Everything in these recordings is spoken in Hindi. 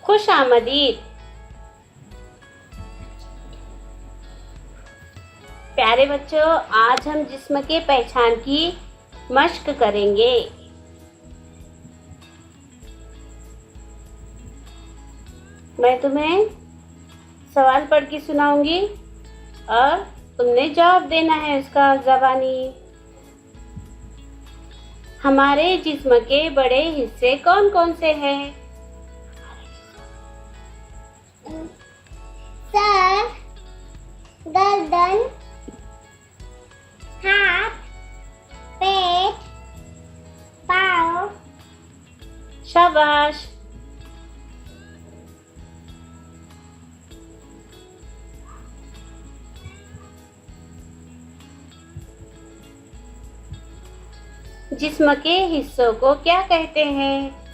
खुश आमदीद। प्यारे बच्चों, आज हम जिस्म के पहचान की मश्क करेंगे। मैं तुम्हें सवाल पढ़ के सुनाऊंगी और तुमने जवाब देना है उसका ज़बानी। हमारे जिस्म के बड़े हिस्से कौन कौन से हैं? सर, गर्दन, हाथ, पेट, पाँव। शाबाश। जिस्म के हिस्सों को क्या कहते हैं?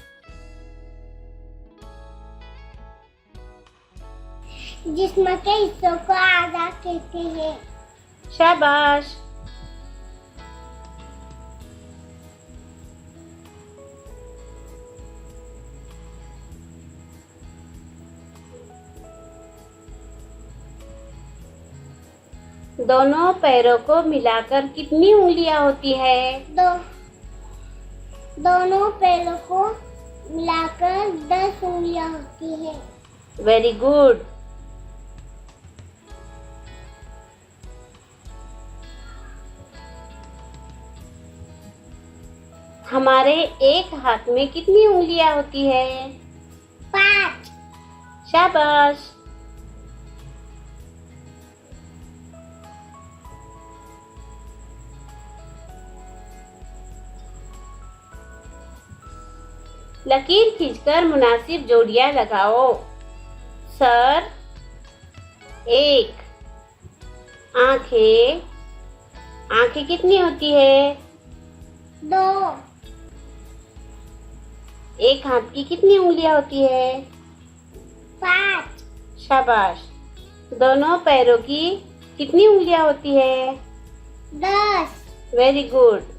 जिस्म के हिस्सों को आज़ा कहते हैं। शाबाश। दोनों पैरों को मिलाकर कितनी उंगलियां होती है? दोनों पैरों को मिलाकर 10 उंगलियां होती है। Very good. हमारे एक हाथ में कितनी उंगलियां होती है? 5। शाबाश। लकीर खींचकर मुनासिब जोड़ियां लगाओ। सर, 1। आंखें कितनी होती है? 2। एक हाथ की कितनी उंगलियां होती है? 5। शाबाश। दोनों पैरों की कितनी उंगलियां होती है? 10। Very good.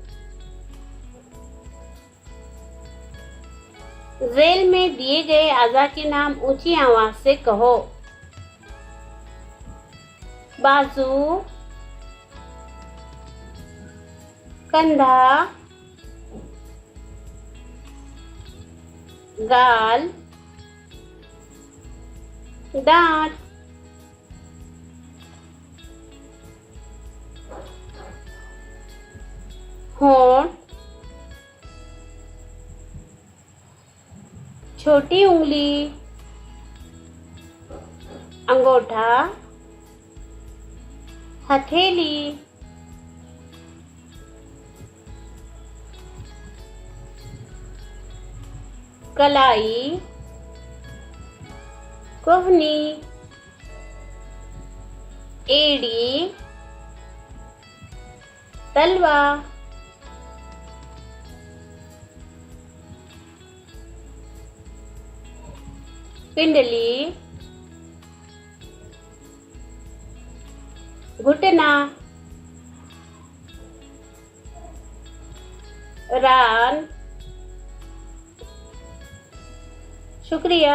झेल में दिए गए अज़ा के नाम ऊंची आवाज से कहो। बाजू, कंधा, गाल, दांत। होंठ, छोटी उंगली, अंगूठा, हथेली। कलाई, कोहनी, एड़ी, तलवा। पिंडली, घुटना, रान। शुक्रिया।